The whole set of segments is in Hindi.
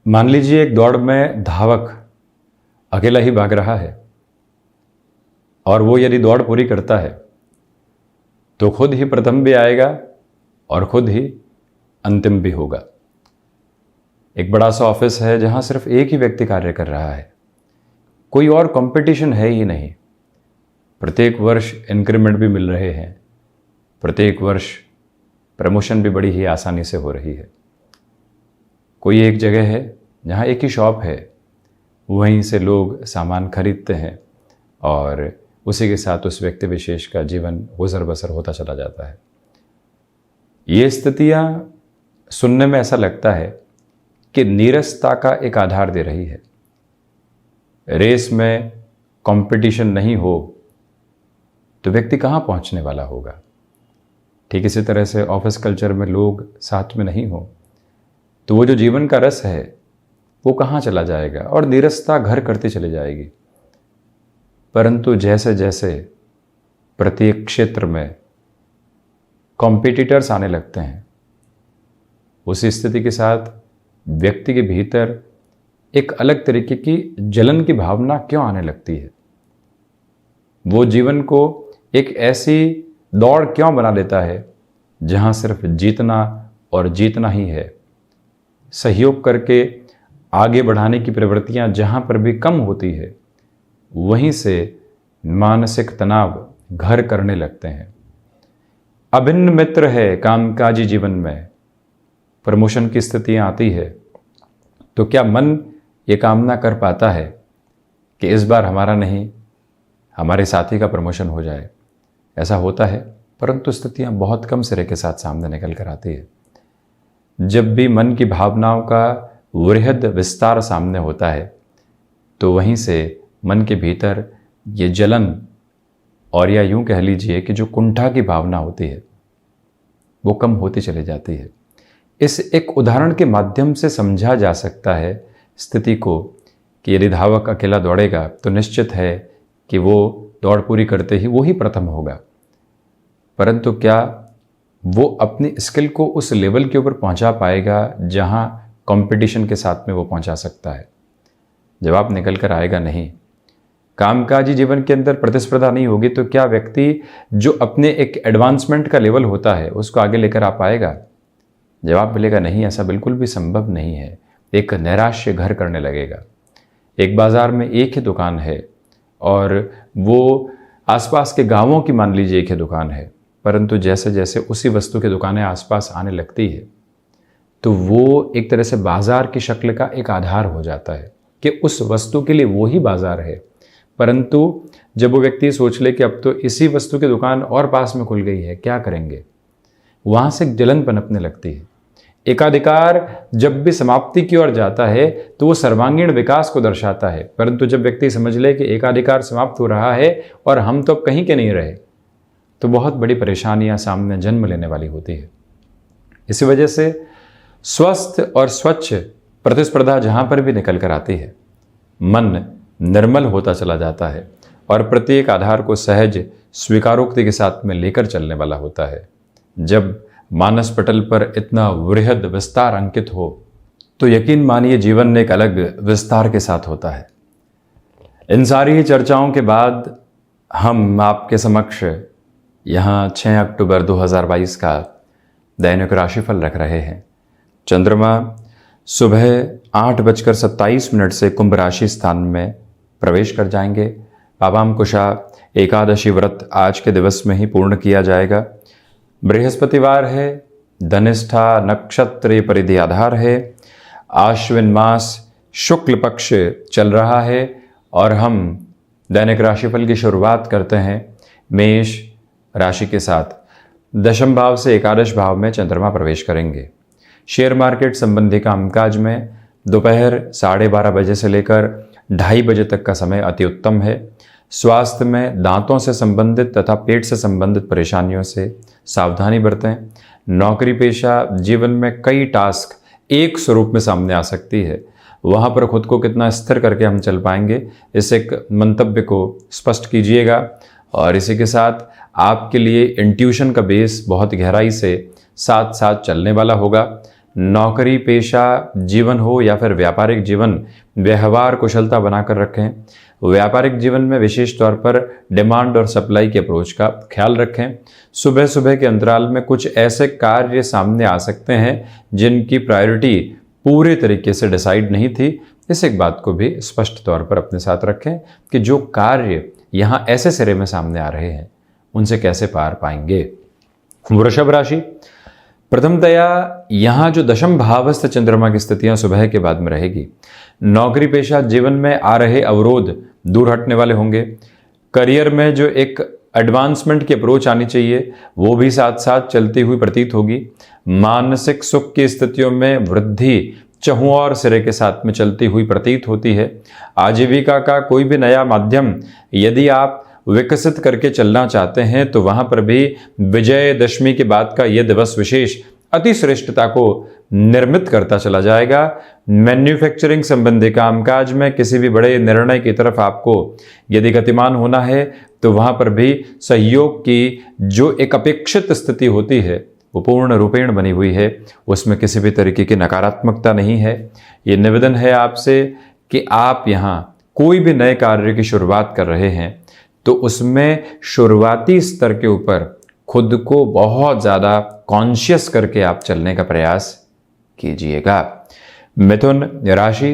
मान लीजिए एक दौड़ में धावक अकेला ही भाग रहा है और वो यदि दौड़ पूरी करता है तो खुद ही प्रथम भी आएगा और खुद ही अंतिम भी होगा। एक बड़ा सा ऑफिस है जहां सिर्फ एक ही व्यक्ति कार्य कर रहा है, कोई और कंपटीशन है ही नहीं। प्रत्येक वर्ष इंक्रीमेंट भी मिल रहे हैं, प्रत्येक वर्ष प्रमोशन भी बड़ी ही आसानी से हो रही है। कोई एक जगह है जहाँ एक ही शॉप है, वहीं से लोग सामान खरीदते हैं और उसी के साथ उस व्यक्ति विशेष का जीवन गुजर बसर होता चला जाता है। ये स्थितियाँ सुनने में ऐसा लगता है कि नीरसता का एक आधार दे रही है। रेस में कंपटीशन नहीं हो तो व्यक्ति कहाँ पहुँचने वाला होगा। ठीक इसी तरह से ऑफिस कल्चर में लोग साथ में नहीं हो तो वो जो जीवन का रस है वो कहाँ चला जाएगा और नीरसता घर करती चली जाएगी। परंतु जैसे जैसे प्रत्येक क्षेत्र में कॉम्पिटिटर्स आने लगते हैं, उसी स्थिति के साथ व्यक्ति के भीतर एक अलग तरीके की जलन की भावना क्यों आने लगती है। वो जीवन को एक ऐसी दौड़ क्यों बना देता है जहाँ सिर्फ जीतना और जीतना ही है। सहयोग करके आगे बढ़ाने की प्रवृत्तियाँ जहाँ पर भी कम होती है, वहीं से मानसिक तनाव घर करने लगते हैं। अभिन्न मित्र है कामकाजी जीवन में, प्रमोशन की स्थितियाँ आती है तो क्या मन ये कामना कर पाता है कि इस बार हमारा नहीं, हमारे साथी का प्रमोशन हो जाए। ऐसा होता है, परंतु स्थितियाँ बहुत कम सिरे के साथ सामने निकल कर आती है। जब भी मन की भावनाओं का वृहद विस्तार सामने होता है तो वहीं से मन के भीतर ये जलन और या यूं कह लीजिए कि जो कुंठा की भावना होती है वो कम होती चली जाती है। इस एक उदाहरण के माध्यम से समझा जा सकता है स्थिति को कि यदि धावक अकेला दौड़ेगा तो निश्चित है कि वो दौड़ पूरी करते ही वो ही प्रथम होगा। परंतु क्या वो अपनी स्किल को उस लेवल के ऊपर पहुंचा पाएगा जहां कंपटीशन के साथ में वो पहुंचा सकता है? जवाब निकल कर आएगा नहीं। कामकाजी जीवन के अंदर प्रतिस्पर्धा नहीं होगी तो क्या व्यक्ति जो अपने एक एडवांसमेंट का लेवल होता है उसको आगे लेकर आ पाएगा? जवाब मिलेगा नहीं, ऐसा बिल्कुल भी संभव नहीं है। एक नैराश्य घर करने लगेगा। एक बाजार में एक ही दुकान है और वो आसपास के गांवों की मान लीजिए एक ही दुकान है, परंतु जैसे जैसे उसी वस्तु की दुकानें आसपास आने लगती है तो वो एक तरह से बाजार की शक्ल का एक आधार हो जाता है कि उस वस्तु के लिए वो ही बाजार है। परंतु जब वो व्यक्ति सोच ले कि अब तो इसी वस्तु की दुकान और पास में खुल गई है, क्या करेंगे, वहाँ से एक जलन पनपने लगती है। एकाधिकार जब भी समाप्ति की ओर जाता है तो वो सर्वांगीण विकास को दर्शाता है, परंतु जब व्यक्ति समझ ले कि एकाधिकार समाप्त हो रहा है और हम तो अब कहीं के नहीं रहे तो बहुत बड़ी परेशानियां सामने जन्म लेने वाली होती है। इसी वजह से स्वस्थ और स्वच्छ प्रतिस्पर्धा जहां पर भी निकल कर आती है, मन निर्मल होता चला जाता है और प्रत्येक आधार को सहज स्वीकारोक्ति के साथ में लेकर चलने वाला होता है। जब मानस पटल पर इतना वृहद विस्तार अंकित हो तो यकीन मानिए जीवन एक अलग विस्तार के साथ होता है। इन सारी चर्चाओं के बाद हम आपके समक्ष यहाँ 6 अक्टूबर 2022 का दैनिक राशिफल रख रहे हैं। चंद्रमा सुबह 8:27 से कुंभ राशि स्थान में प्रवेश कर जाएंगे। पावाम कुशा एकादशी व्रत आज के दिवस में ही पूर्ण किया जाएगा। बृहस्पतिवार है, धनिष्ठा नक्षत्र परिधि आधार है, आश्विन मास शुक्ल पक्ष चल रहा है और हम दैनिक राशिफल की शुरुआत करते हैं मेष राशि के साथ। दशम भाव से एकादश भाव में चंद्रमा प्रवेश करेंगे। शेयर मार्केट संबंधी कामकाज में दोपहर 12:30 बजे से लेकर 2:30 बजे तक का समय अति उत्तम है। स्वास्थ्य में दांतों से संबंधित तथा पेट से संबंधित परेशानियों से सावधानी बरतें। नौकरी पेशा जीवन में कई टास्क एक स्वरूप में सामने आ सकती है, वहाँ पर खुद को कितना स्थिर करके हम चल पाएंगे, इस एक मंतव्य को स्पष्ट कीजिएगा। और इसी के साथ आपके लिए इंट्यूशन का बेस बहुत गहराई से साथ साथ चलने वाला होगा। नौकरी पेशा जीवन हो या फिर व्यापारिक जीवन, व्यवहार कुशलता बनाकर रखें। व्यापारिक जीवन में विशेष तौर पर डिमांड और सप्लाई के अप्रोच का ख्याल रखें। सुबह सुबह के अंतराल में कुछ ऐसे कार्य सामने आ सकते हैं जिनकी प्रायोरिटी पूरे तरीके से डिसाइड नहीं थी। इस एक बात को भी स्पष्ट तौर पर अपने साथ रखें कि जो कार्य यहाँ ऐसे सिरे में सामने आ रहे हैं उनसे कैसे पार पाएंगे। वृषभ राशि, प्रथमतया यहाँ जो दशम भावस्थ चंद्रमा की स्थितियां सुबह के बाद में रहेगी, नौकरी पेशा जीवन में आ रहे अवरोध दूर हटने वाले होंगे। करियर में जो एक एडवांसमेंट की अप्रोच आनी चाहिए वो भी साथ साथ चलती हुई प्रतीत होगी। मानसिक सुख की स्थितियों में वृद्धि चहुं और सिरे के साथ में चलती हुई प्रतीत होती है। आजीविका का कोई भी नया माध्यम यदि आप विकसित करके चलना चाहते हैं तो वहां पर भी विजयदशमी के बाद का यह दिवस विशेष अति श्रेष्ठता को निर्मित करता चला जाएगा। मैन्युफैक्चरिंग संबंधी कामकाज में किसी भी बड़े निर्णय की तरफ आपको यदि गतिमान होना है तो वहां पर भी सहयोग की जो एक अपेक्षित स्थिति होती है वो पूर्ण रूपेण बनी हुई है, उसमें किसी भी तरीके की नकारात्मकता नहीं है। ये निवेदन है आपसे कि आप यहाँ कोई भी नए कार्य की शुरुआत कर रहे हैं तो उसमें शुरुआती स्तर के ऊपर खुद को बहुत ज़्यादा कॉन्शियस करके आप चलने का प्रयास कीजिएगा। मिथुन राशि,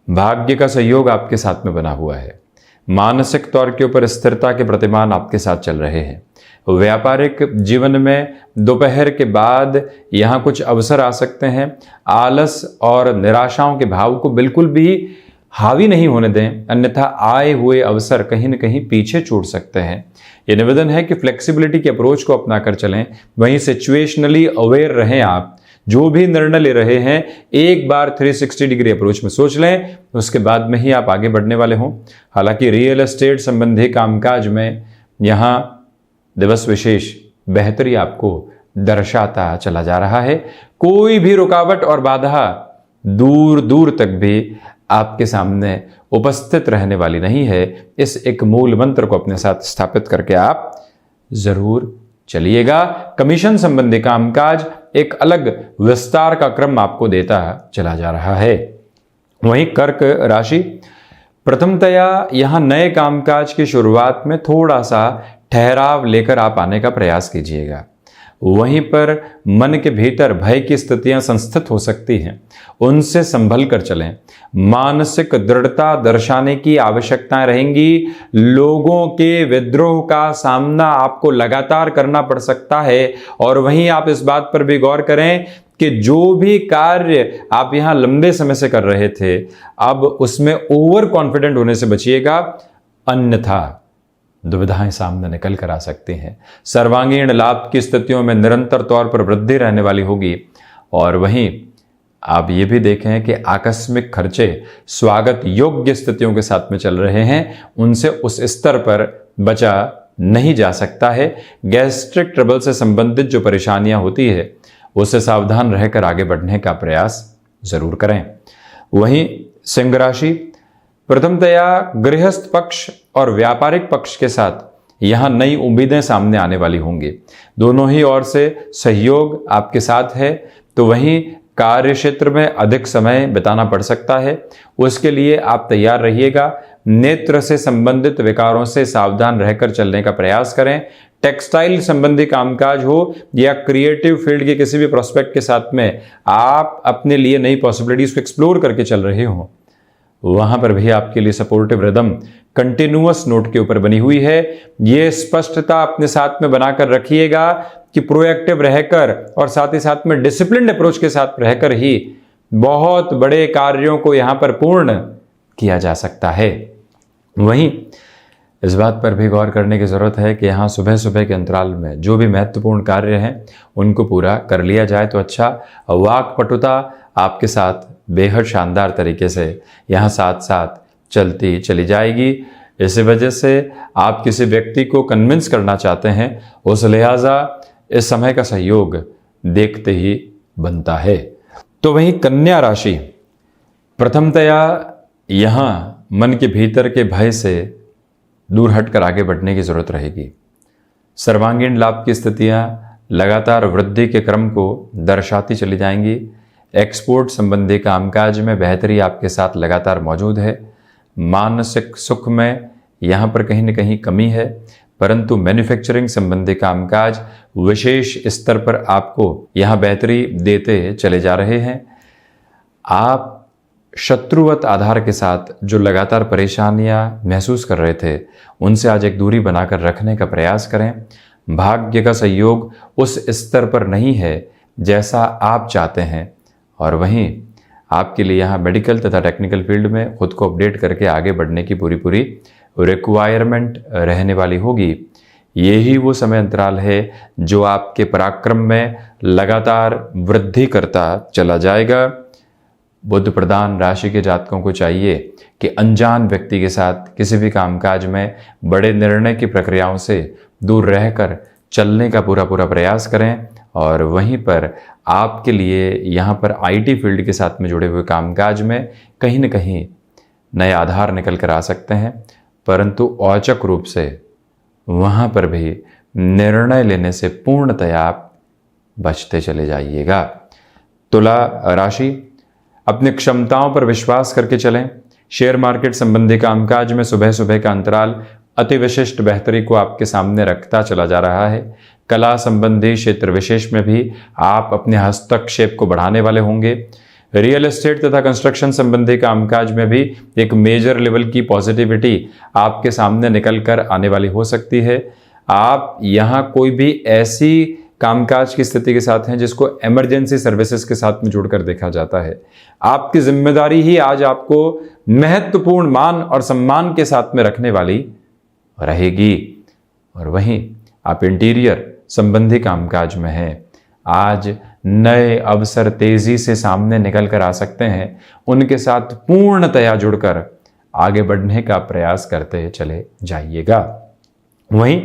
भाग्य का सहयोग आपके साथ में बना हुआ है। मानसिक तौर के ऊपर स्थिरता के प्रतिमान आपके साथ चल रहे हैं। व्यापारिक जीवन में दोपहर के बाद यहाँ कुछ अवसर आ सकते हैं। आलस और निराशाओं के भाव को बिल्कुल भी हावी नहीं होने दें, अन्यथा आए हुए अवसर कहीं न कहीं पीछे छूट सकते हैं। ये निवेदन है कि फ्लेक्सिबिलिटी के अप्रोच को अपनाकर चलें, वहीं सिचुएशनली अवेयर रहें। आप जो भी निर्णय ले रहे हैं एक बार 360 डिग्री अप्रोच में सोच लें, उसके बाद में ही आप आगे बढ़ने वाले हों। हालांकि रियल एस्टेट संबंधी कामकाज में यहाँ दिवस विशेष बेहतरी आपको दर्शाता चला जा रहा है। कोई भी रुकावट और बाधा दूर दूर तक भी आपके सामने उपस्थित रहने वाली नहीं है। इस एक मूल मंत्र को अपने साथ स्थापित करके आप जरूर चलिएगा। कमीशन संबंधी कामकाज एक अलग विस्तार का क्रम आपको देता चला जा रहा है। वहीं कर्क राशि, प्रथमतया यहां नए कामकाज की शुरुआत में थोड़ा सा ठहराव लेकर आप आने का प्रयास कीजिएगा। वहीं पर मन के भीतर भय की स्थितियां संस्थित हो सकती हैं, उनसे संभल कर चलें। मानसिक दृढ़ता दर्शाने की आवश्यकताएं रहेंगी। लोगों के विद्रोह का सामना आपको लगातार करना पड़ सकता है। और वहीं आप इस बात पर भी गौर करें कि जो भी कार्य आप यहां लंबे समय से कर रहे थे, अब उसमें ओवर कॉन्फिडेंट होने से बचिएगा, अन्यथा दुविधाएं सामने निकल कर आ सकती हैं। सर्वांगीण लाभ की स्थितियों में निरंतर तौर पर वृद्धि रहने वाली होगी। और वहीं आप ये भी देखें कि आकस्मिक खर्चे स्वागत योग्य स्थितियों के साथ में चल रहे हैं, उनसे उस स्तर पर बचा नहीं जा सकता है। गैस्ट्रिक ट्रबल से संबंधित जो परेशानियां होती है उससे सावधान रहकर आगे बढ़ने का प्रयास जरूर करें। वहीं सिंह राशि, प्रथमतया गृहस्थ पक्ष और व्यापारिक पक्ष के साथ यहां नई उम्मीदें सामने आने वाली होंगी। दोनों ही ओर से सहयोग आपके साथ है, तो वहीं कार्य क्षेत्र में अधिक समय बिताना पड़ सकता है। उसके लिए आप तैयार रहिएगा। नेत्र से संबंधित विकारों से सावधान रहकर चलने का प्रयास करें। टेक्सटाइल संबंधी कामकाज हो या क्रिएटिव फील्ड के किसी भी प्रोस्पेक्ट के साथ में आप अपने लिए नई पॉसिबिलिटीज को एक्सप्लोर करके चल रहे हो, वहां पर भी आपके लिए सपोर्टिव रिदम कंटिन्यूअस नोट के ऊपर बनी हुई है। ये स्पष्टता अपने साथ में बनाकर रखिएगा कि प्रोएक्टिव रहकर और साथ ही साथ में डिसिप्लिन्ड अप्रोच के साथ रहकर ही बहुत बड़े कार्यों को यहां पर पूर्ण किया जा सकता है। वहीं इस बात पर भी गौर करने की जरूरत है कि यहाँ सुबह सुबह के अंतराल में जो भी महत्वपूर्ण कार्य हैं उनको पूरा कर लिया जाए तो अच्छा। वाक्पटुता आपके साथ बेहद शानदार तरीके से यहाँ साथ साथ चलती चली जाएगी। इसी वजह से आप किसी व्यक्ति को कन्विंस करना चाहते हैं, उस लिहाजा इस समय का सहयोग देखते ही बनता है। तो वहीं कन्या राशि, प्रथमतया यहाँ मन के भीतर के भय से दूर हटकर आगे बढ़ने की जरूरत रहेगी। सर्वांगीण लाभ की स्थितियां लगातार वृद्धि के क्रम को दर्शाती चली जाएंगी। एक्सपोर्ट संबंधी कामकाज में बेहतरी आपके साथ लगातार मौजूद है। मानसिक सुख में यहाँ पर कहीं न कहीं कमी है, परंतु मैन्युफैक्चरिंग संबंधी कामकाज विशेष स्तर पर आपको यहाँ बेहतरी देते चले जा रहे हैं। आप शत्रुवत आधार के साथ जो लगातार परेशानियाँ महसूस कर रहे थे, उनसे आज एक दूरी बनाकर रखने का प्रयास करें। भाग्य का सहयोग उस स्तर पर नहीं है जैसा आप चाहते हैं, और वहीं आपके लिए यहाँ मेडिकल तथा टेक्निकल फील्ड में खुद को अपडेट करके आगे बढ़ने की पूरी रिक्वायरमेंट रहने वाली होगी। यही वो समय अंतराल है जो आपके पराक्रम में लगातार वृद्धि करता चला जाएगा। बुध प्रधान राशि के जातकों को चाहिए कि अनजान व्यक्ति के साथ किसी भी कामकाज में बड़े निर्णय की प्रक्रियाओं से दूर रहकर चलने का पूरा प्रयास करें, और वहीं पर आपके लिए यहाँ पर आईटी फील्ड के साथ में जुड़े हुए कामकाज में कहीं न कहीं नए आधार निकल कर आ सकते हैं, परंतु औचक रूप से वहाँ पर भी निर्णय लेने से पूर्णतया आप बचते चले जाइएगा। तुला राशि, अपनी क्षमताओं पर विश्वास करके चलें। शेयर मार्केट संबंधी कामकाज में सुबह का अंतराल अति विशिष्ट बेहतरी को आपके सामने रखता चला जा रहा है। कला संबंधी क्षेत्र विशेष में भी आप अपने हस्तक्षेप को बढ़ाने वाले होंगे। रियल एस्टेट तथा कंस्ट्रक्शन संबंधी कामकाज में भी एक मेजर लेवल की पॉजिटिविटी आपके सामने निकल कर आने वाली हो सकती है। आप यहाँ कोई भी ऐसी कामकाज की स्थिति के साथ हैं जिसको इमरजेंसी सर्विसेज के साथ में जुड़कर देखा जाता है। आपकी जिम्मेदारी ही आज आपको महत्वपूर्ण मान और सम्मान के साथ में रखने वाली रहेगी। और वहीं आप इंटीरियर संबंधी कामकाज में हैं। आज नए अवसर तेजी से सामने निकल कर आ सकते हैं, उनके साथ पूर्णतया जुड़कर आगे बढ़ने का प्रयास करते चले जाइएगा। वहीं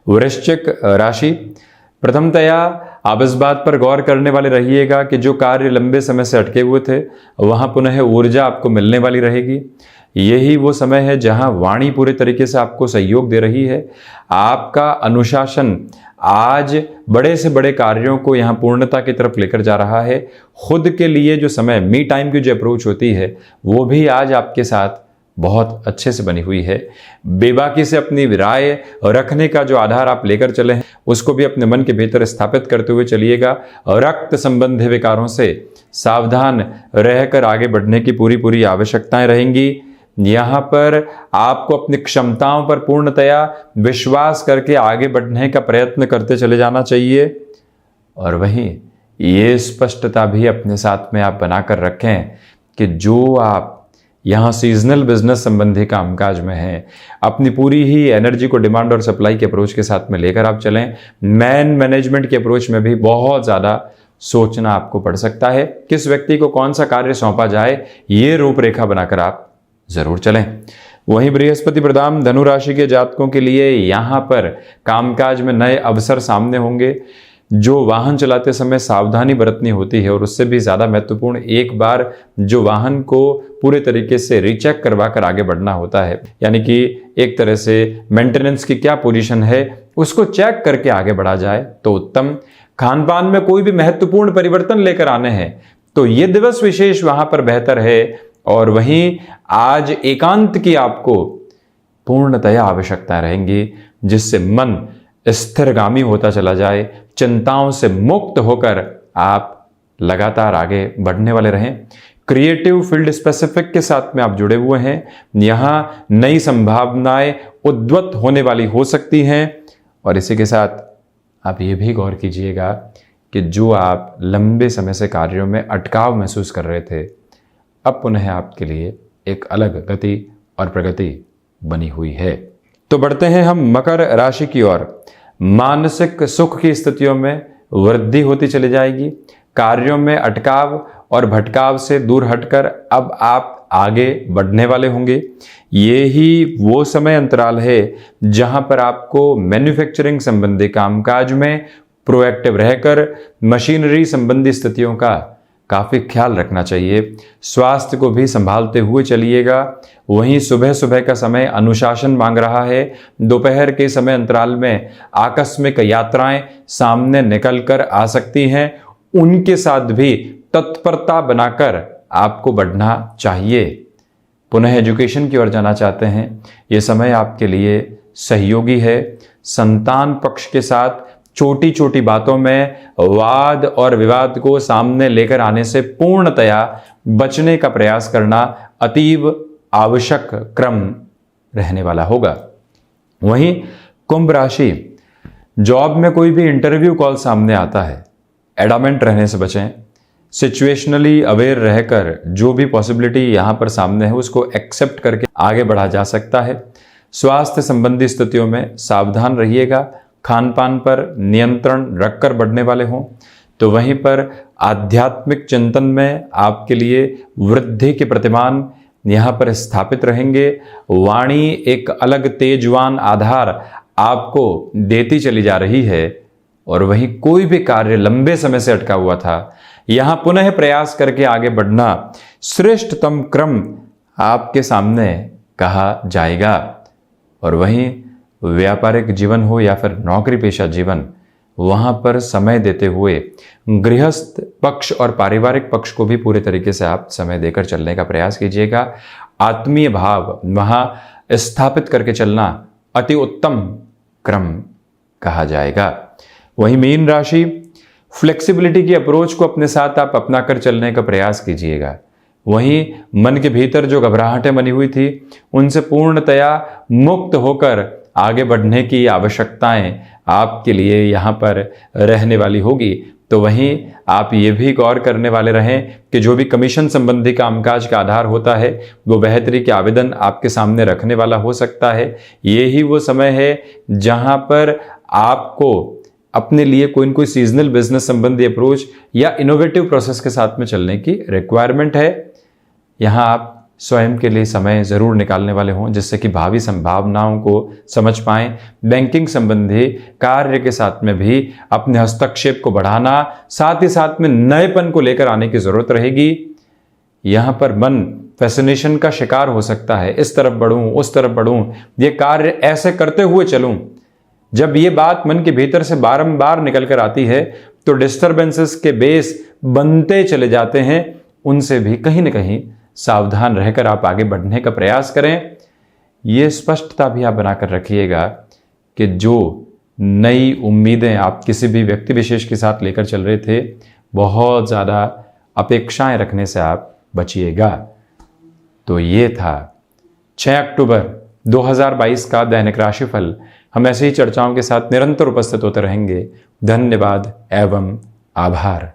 वृश्चिक राशि, प्रथमतया आप इस बात पर गौर करने वाले रहिएगा कि जो कार्य लंबे समय से अटके हुए थे वहां पुनः ऊर्जा आपको मिलने वाली रहेगी। यही वो समय है जहां वाणी पूरे तरीके से आपको सहयोग दे रही है। आपका अनुशासन आज बड़े से बड़े कार्यों को यहाँ पूर्णता की तरफ लेकर जा रहा है। खुद के लिए जो समय मी टाइम की जो अप्रोच होती है वो भी आज आपके साथ बहुत अच्छे से बनी हुई है। बेबाकी से अपनी राय रखने का जो आधार आप लेकर चले हैं उसको भी अपने मन के भीतर स्थापित करते हुए चलिएगा। रक्त संबंधी विकारों से सावधान रहकर आगे बढ़ने की पूरी आवश्यकताएं रहेंगी। यहाँ पर आपको अपनी क्षमताओं पर पूर्णतया विश्वास करके आगे बढ़ने का प्रयत्न करते चले जाना चाहिए। और वहीं ये स्पष्टता भी अपने साथ में आप बनाकर रखें कि जो आप यहाँ सीजनल बिजनेस संबंधी कामकाज में हैं, अपनी पूरी ही एनर्जी को डिमांड और सप्लाई के अप्रोच के साथ में लेकर आप चलें। मैनेजमेंट के अप्रोच में भी बहुत ज़्यादा सोचना आपको पड़ सकता है। किस व्यक्ति को कौन सा कार्य सौंपा जाए, ये रूपरेखा बनाकर आप जरूर चलें। वहीं बृहस्पति प्रधान धनु राशि के जातकों के लिए यहाँ पर कामकाज में नए अवसर सामने होंगे। जो वाहन चलाते समय सावधानी बरतनी होती है, और उससे भी ज़्यादा महत्वपूर्ण एक बार जो वाहन को पूरे तरीके से रीचेक करवा कर आगे बढ़ना होता है, यानी कि एक तरह से मेंटेनेंस की क्या पोजीशन है उसको चेक करके आगे बढ़ा जाए तो उत्तम। खान पान में कोई भी महत्वपूर्ण परिवर्तन लेकर आने हैं तो ये दिवस विशेष वहां पर बेहतर है। और वहीं आज एकांत की आपको पूर्णतया आवश्यकता रहेंगी, जिससे मन स्थिरगामी होता चला जाए, चिंताओं से मुक्त होकर आप लगातार आगे बढ़ने वाले रहें। क्रिएटिव फील्ड स्पेसिफिक के साथ में आप जुड़े हुए हैं। यहाँ नई संभावनाएं उद्भूत होने वाली हो सकती हैं। और इसी के साथ आप ये भी गौर कीजिएगा कि जो आप लंबे समय से कार्यों में अटकाव महसूस कर रहे थे, अब पुनः आपके लिए एक अलग गति और प्रगति बनी हुई है। तो बढ़ते हैं हम मकर राशि की ओर। मानसिक सुख की स्थितियों में वृद्धि होती चली जाएगी। कार्यों में अटकाव और भटकाव से दूर हटकर अब आप आगे बढ़ने वाले होंगे। ये ही वो समय अंतराल है जहां पर आपको मैन्युफैक्चरिंग संबंधी कामकाज में प्रोएक्टिव रहकर मशीनरी संबंधी स्थितियों का काफ़ी ख्याल रखना चाहिए। स्वास्थ्य को भी संभालते हुए चलिएगा। वहीं सुबह सुबह का समय अनुशासन मांग रहा है। दोपहर के समय अंतराल में आकस्मिक यात्राएं सामने निकल कर आ सकती हैं, उनके साथ भी तत्परता बनाकर आपको बढ़ना चाहिए। पुनः एजुकेशन की ओर जाना चाहते हैं, ये समय आपके लिए सहयोगी है। संतान पक्ष के साथ छोटी छोटी बातों में वाद और विवाद को सामने लेकर आने से पूर्णतया बचने का प्रयास करना अतीव आवश्यक क्रम रहने वाला होगा। वहीं कुंभ राशि, जॉब में कोई भी इंटरव्यू कॉल सामने आता है, एडामेंट रहने से बचें। सिचुएशनली अवेयर रहकर जो भी पॉसिबिलिटी यहां पर सामने है उसको एक्सेप्ट करके आगे बढ़ा जा सकता है। स्वास्थ्य संबंधी स्थितियों में सावधान रहिएगा। खान पान पर नियंत्रण रखकर बढ़ने वाले हों। तो वहीं पर आध्यात्मिक चिंतन में आपके लिए वृद्धि के प्रतिमान यहाँ पर स्थापित रहेंगे। वाणी एक अलग तेजवान आधार आपको देती चली जा रही है। और वहीं कोई भी कार्य लंबे समय से अटका हुआ था, यहाँ पुनः प्रयास करके आगे बढ़ना श्रेष्ठतम क्रम आपके सामने कहा जाएगा। और वहीं व्यापारिक जीवन हो या फिर नौकरी पेशा जीवन, वहां पर समय देते हुए गृहस्थ पक्ष और पारिवारिक पक्ष को भी पूरे तरीके से आप समय देकर चलने का प्रयास कीजिएगा। आत्मीय भाव वहां स्थापित करके चलना अति उत्तम क्रम कहा जाएगा। वहीं मीन राशि, फ्लेक्सिबिलिटी की अप्रोच को अपने साथ आप अपना कर चलने का प्रयास कीजिएगा। वहीं मन के भीतर जो घबराहटें बनी हुई थी, उनसे पूर्णतया मुक्त होकर आगे बढ़ने की आवश्यकताएं आपके लिए यहाँ पर रहने वाली होगी। तो वहीं आप ये भी गौर करने वाले रहें कि जो भी कमीशन संबंधी कामकाज का आधार होता है, वो बेहतरी के आवेदन आपके सामने रखने वाला हो सकता है। ये ही वो समय है जहाँ पर आपको अपने लिए कोई न कोई सीजनल बिजनेस संबंधी अप्रोच या इनोवेटिव प्रोसेस के साथ में चलने की रिक्वायरमेंट है। यहाँ आप स्वयं के लिए समय जरूर निकालने वाले हों, जिससे कि भावी संभावनाओं को समझ पाएं। बैंकिंग संबंधी कार्य के साथ में भी अपने हस्तक्षेप को बढ़ाना, साथ ही साथ में नएपन को लेकर आने की जरूरत रहेगी। यहाँ पर मन फैसिनेशन का शिकार हो सकता है, इस तरफ बढ़ूं, उस तरफ बढ़ूं, ये कार्य ऐसे करते हुए चलूं। जब ये बात मन के भीतर से बारंबार निकल कर आती है तो डिस्टर्बेंसेस के बेस बनते चले जाते हैं। उनसे भी कहीं ना कहीं सावधान रहकर आप आगे बढ़ने का प्रयास करें। ये स्पष्टता भी आप बनाकर रखिएगा कि जो नई उम्मीदें आप किसी भी व्यक्ति विशेष के साथ लेकर चल रहे थे, बहुत ज़्यादा अपेक्षाएं रखने से आप बचिएगा। तो ये था 6 अक्टूबर 2022 का दैनिक राशिफल। हम ऐसी ही चर्चाओं के साथ निरंतर उपस्थित होते रहेंगे। धन्यवाद एवं आभार।